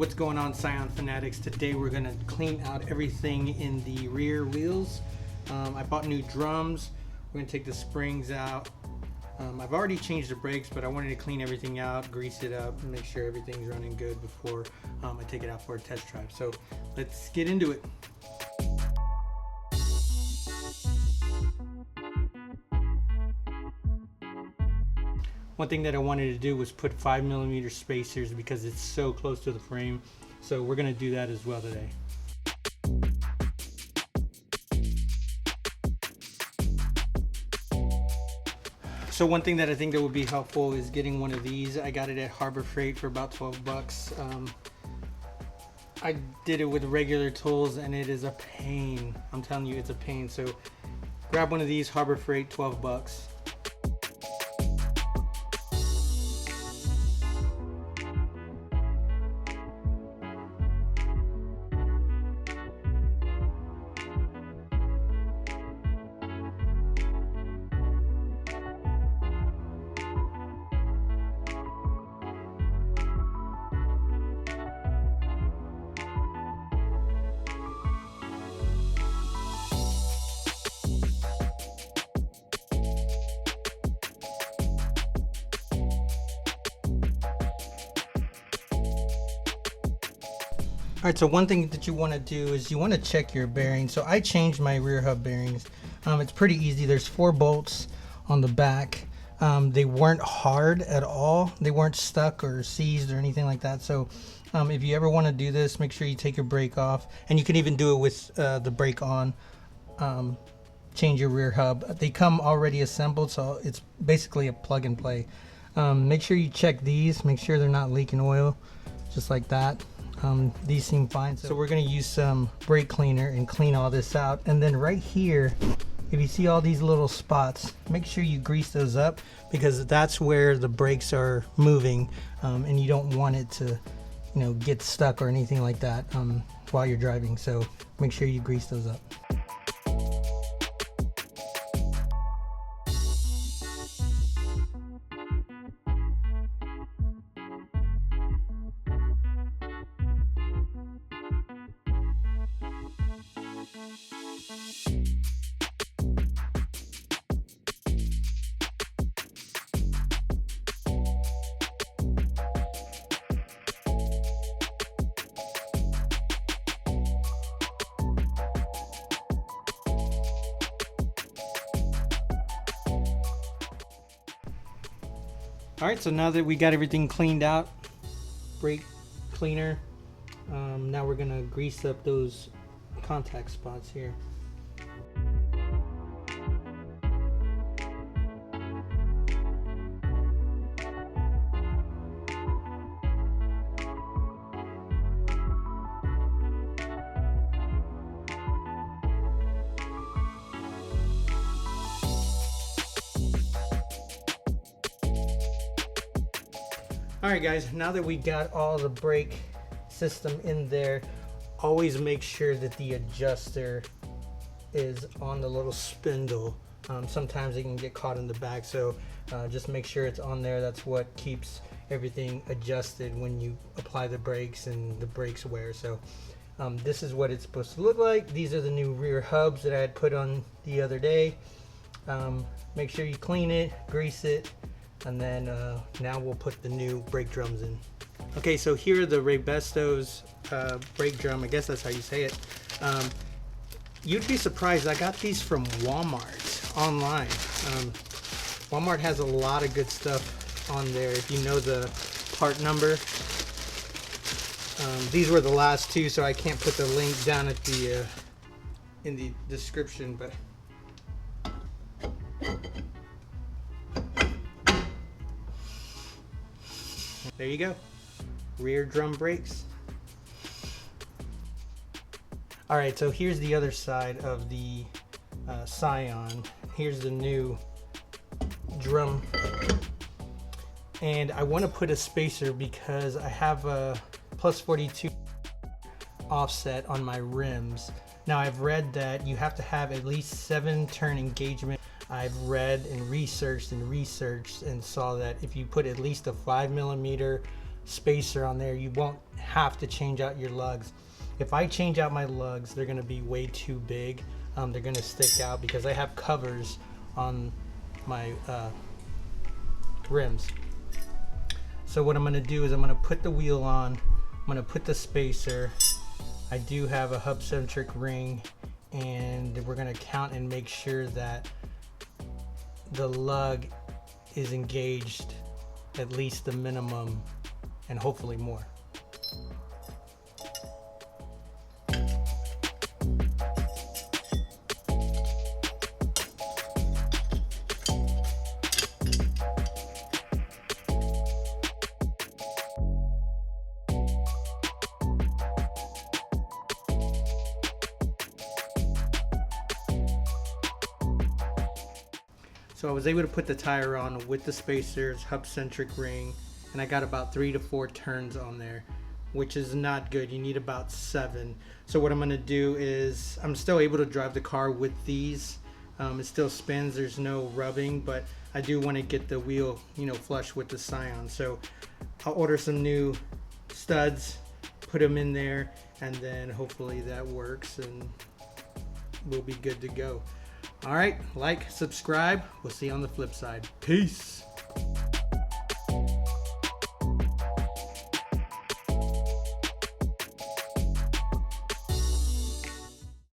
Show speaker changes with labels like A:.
A: What's going on, Scion fanatics? Today we're gonna clean out everything in the rear wheels. I bought new drums. We're gonna take the springs out. I've already changed the brakes, but I wanted to clean everything out, grease it up, and make sure everything's running good before I take it out for a test drive. So let's get into it. One thing that I wanted to do was put 5mm spacers because it's so close to the frame. So we're gonna do that as well today. So one thing that I think that would be helpful is getting one of these. I got it at Harbor Freight for about 12 bucks. I did it with regular tools and it is a pain. I'm telling you, it's a pain. So grab one of these, Harbor Freight, 12 bucks. All right, so one thing that you want to do is you want to check your bearings. So I changed my rear hub bearings. It's pretty easy. There's 4 bolts on the back. They weren't hard at all. They weren't stuck or seized or anything like that. So if you ever want to do this, make sure you take your brake off. And you can even do it with the brake on. Change your rear hub. They come already assembled, so it's basically a plug and play. Make sure you check these. Make sure they're not leaking oil, just like that. These seem fine, so we're going to use some brake cleaner and clean all this out. And then right here, if you see all these little spots, make sure you grease those up because that's where the brakes are moving, and you don't want it to, get stuck or anything like that while you're driving. So make sure you grease those up. All right, so now that we got everything cleaned out, brake cleaner, now we're gonna grease up those contact spots here. Alright guys, now that we got all the brake system in there, always make sure that the adjuster is on the little spindle. Sometimes it can get caught in the back, so just make sure it's on there. That's what keeps everything adjusted when you apply the brakes and the brakes wear. So this is what it's supposed to look like. These are the new rear hubs that I had put on the other day. Make sure you clean it, grease it, and then now we'll put the new brake drums in. Okay, so here are the Rebestos brake drum. I guess that's how you say it. You'd be surprised, I got these from Walmart online. Walmart has a lot of good stuff on there if you know the part number. These were the last 2, so I can't put the link down at the in the description, but there you go, rear drum brakes. All right, so here's the other side of the Scion. Here's the new drum, and I want to put a spacer because I have a +42 offset on my rims. Now I've read that you have to have at least 7 turn engagement. I've read and researched and saw that if you put at least a 5mm spacer on there, you won't have to change out your lugs. If I change out my lugs, they're gonna be way too big. They're gonna stick out because I have covers on my rims. So what I'm gonna do is I'm gonna put the wheel on, I'm gonna put the spacer. I do have a hub-centric ring, and we're gonna count and make sure that the lug is engaged at least the minimum and hopefully more. So I was able to put the tire on with the spacers, hub-centric ring, and I got about 3 to 4 turns on there, which is not good. You need about 7. So what I'm gonna do is, I'm still able to drive the car with these. It still spins, there's no rubbing, but I do wanna get the wheel, flush with the Scion. So I'll order some new studs, put them in there, and then hopefully that works and we'll be good to go. All right, like, subscribe. We'll see you on the flip side. Peace.